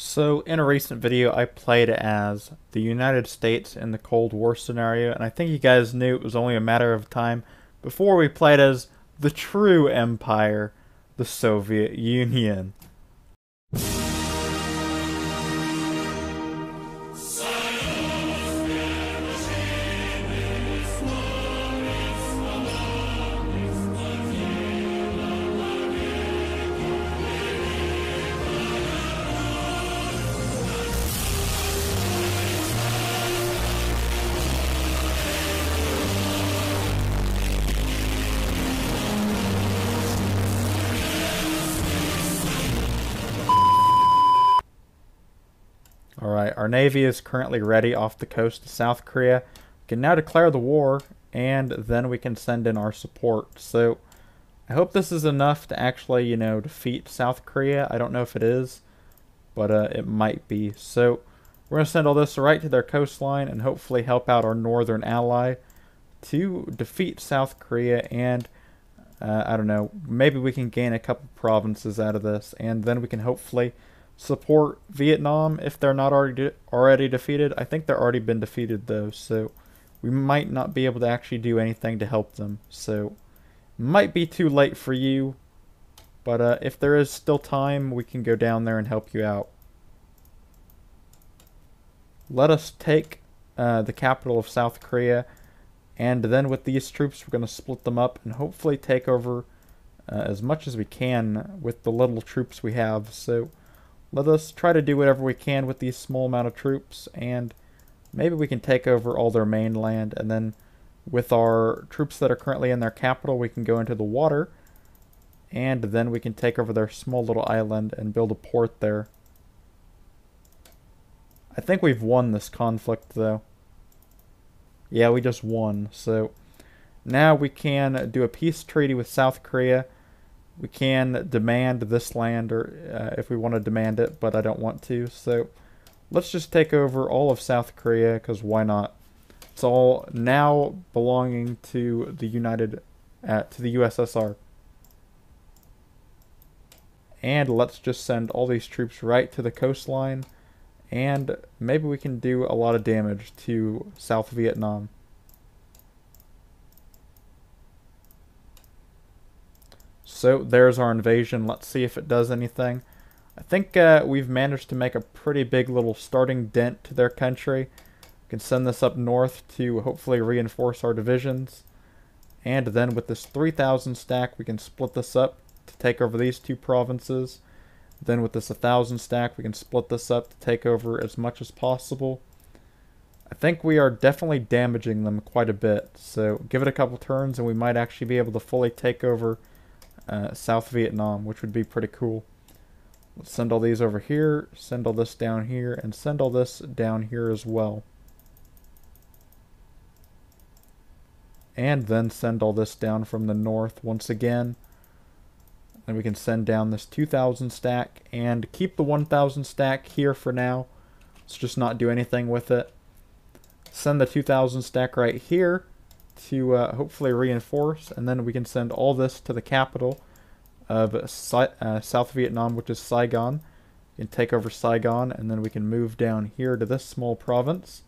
So in a recent video I played as the United States in the Cold War scenario, and I think you guys knew it was only a matter of time before we played as the true empire, the Soviet Union. Alright, our navy is currently ready off the coast of South Korea. We can now declare the war, and then we can send in our support. So, I hope this is enough to actually, defeat South Korea. I don't know if it is, but it might be. So, we're going to send all this right to their coastline and hopefully help out our northern ally to defeat South Korea, and I don't know, maybe we can gain a couple provinces out of this, and then we can hopefully support Vietnam if they're not already defeated. I think they're already been defeated though, so we might not be able to actually do anything to help them. So might be too late for you, but if there is still time, we can go down there and help you out. Let us take the capital of South Korea, and then with these troops we're going to split them up and hopefully take over as much as we can with the little troops we have. So let us try to do whatever we can with these small amount of troops, and maybe we can take over all their mainland, and then with our troops that are currently in their capital, we can go into the water, and then we can take over their small little island and build a port there. I think we've won this conflict, though. Yeah, we just won, so now we can do a peace treaty with South Korea. We can demand this land, or if we want to demand it, but I don't want to. So let's just take over all of South Korea, because why not? It's all now belonging to the to the USSR. And let's just send all these troops right to the coastline, and maybe we can do a lot of damage to South Vietnam. So there's our invasion. Let's see if it does anything. I think we've managed to make a pretty big little starting dent to their country. We can send this up north to hopefully reinforce our divisions. And then with this 3,000 stack, we can split this up to take over these two provinces. Then with this 1,000 stack, we can split this up to take over as much as possible. I think we are definitely damaging them quite a bit. So give it a couple turns and we might actually be able to fully take over South Vietnam, which would be pretty cool. Let's send all these over here, send all this down here, and send all this down here as well. And then send all this down from the north once again. Then we can send down this 2,000 stack and keep the 1,000 stack here for now. Let's just not do anything with it. Send the 2,000 stack right here to hopefully reinforce, and then we can send all this to the capital of South Vietnam, which is Saigon. We can take over Saigon, and then we can move down here to this small province,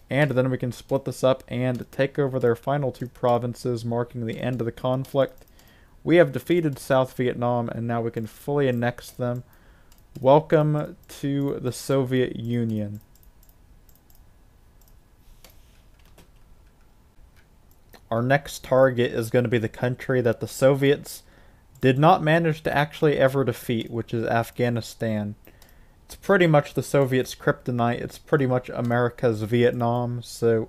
and then we can split this up and take over their final two provinces, marking the end of the conflict. We have defeated South Vietnam, and now we can fully annex them. Welcome to the Soviet Union. Our next target is going to be the country that the Soviets did not manage to actually ever defeat, which is Afghanistan. It's pretty much the Soviets' kryptonite. It's pretty much America's Vietnam. So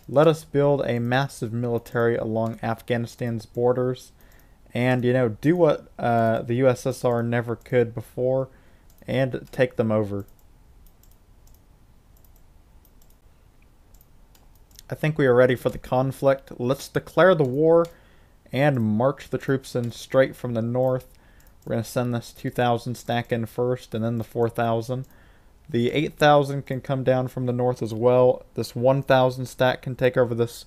let us build a massive military along Afghanistan's borders and, do what the USSR never could before and take them over. I think we are ready for the conflict. Let's declare the war and march the troops in straight from the north. We're going to send this 2,000 stack in first, and then the 4,000. The 8,000 can come down from the north as well. This 1,000 stack can take over this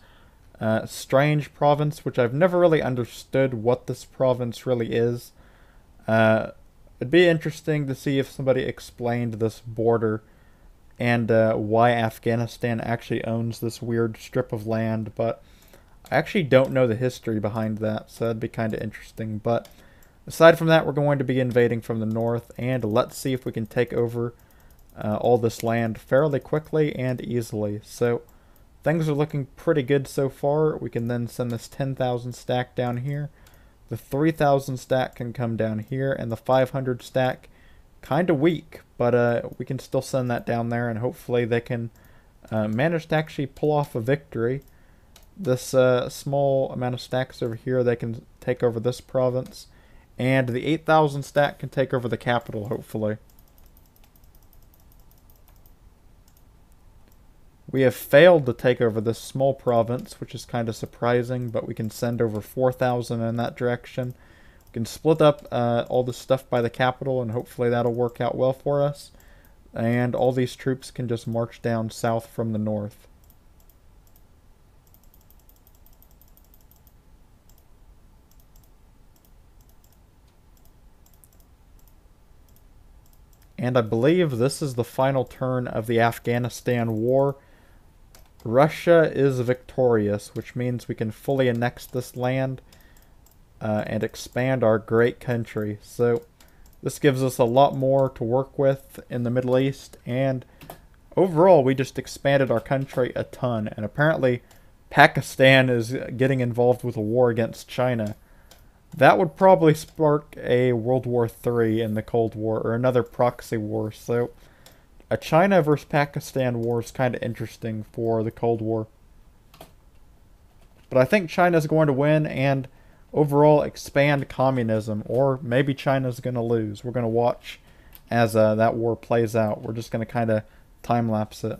strange province, which I've never really understood what this province really is. it'd be interesting to see if somebody explained this border and why Afghanistan actually owns this weird strip of land, but I actually don't know the history behind that, so that'd be kind of interesting. But aside from that, we're going to be invading from the north, and let's see if we can take over all this land fairly quickly and easily. So things are looking pretty good so far. We can then send this 10,000 stack down here. The 3,000 stack can come down here, and the 500 stack kind of weak, but we can still send that down there, and hopefully they can manage to actually pull off a victory. This small amount of stacks over here, they can take over this province, and the 8,000 stack can take over the capital, hopefully. We have failed to take over this small province, which is kind of surprising, but we can send over 4,000 in that direction. We can split up all the stuff by the capital, and hopefully that'll work out well for us. And all these troops can just march down south from the north. And I believe this is the final turn of the Afghanistan war. Russia is victorious, which means we can fully annex this land and expand our great country. So this gives us a lot more to work with in the Middle East, and overall we just expanded our country a ton. And apparently Pakistan is getting involved with a war against China. That would probably spark a World War III in the Cold War, or another proxy war. So a China versus Pakistan war is kind of interesting for the Cold War. But I think China's going to win and overall expand communism, or maybe China's going to lose. We're going to watch as that war plays out. We're just going to kind of time-lapse it.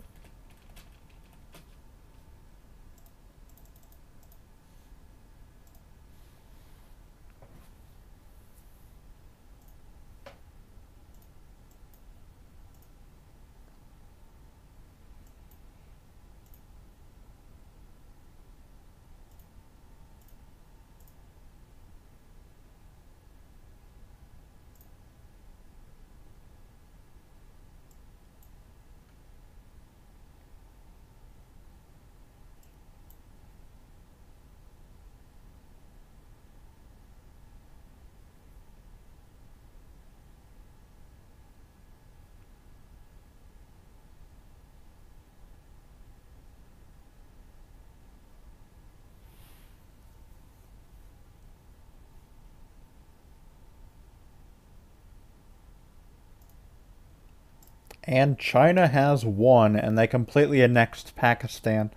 And China has won, and they completely annexed Pakistan.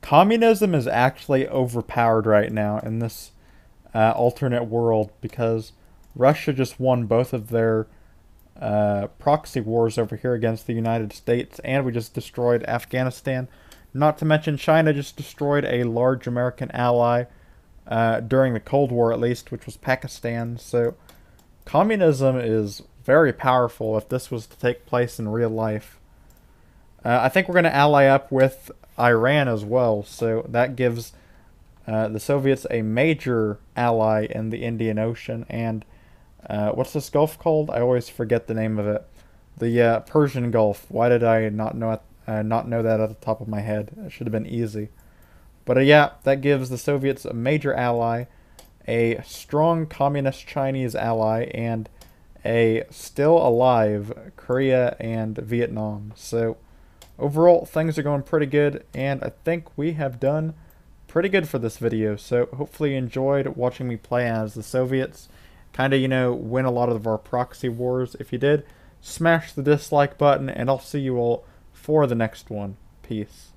Communism is actually overpowered right now in this alternate world, because Russia just won both of their proxy wars over here against the United States, and we just destroyed Afghanistan. Not to mention China just destroyed a large American ally during the Cold War, at least, which was Pakistan. So communism is very powerful if this was to take place in real life. I think we're going to ally up with Iran as well, so that gives the Soviets a major ally in the Indian Ocean. And what's this Gulf called? I always forget the name of it. The Persian Gulf. Why did I not know that at the top of my head? It should have been easy. But yeah, that gives the Soviets a major ally, a strong communist Chinese ally, and a still alive Korea and Vietnam. So overall, things are going pretty good, and I think we have done pretty good for this video. So hopefully you enjoyed watching me play as the Soviets, kind of, win a lot of our proxy wars. If you did, smash the dislike button, and I'll see you all for the next one. Peace.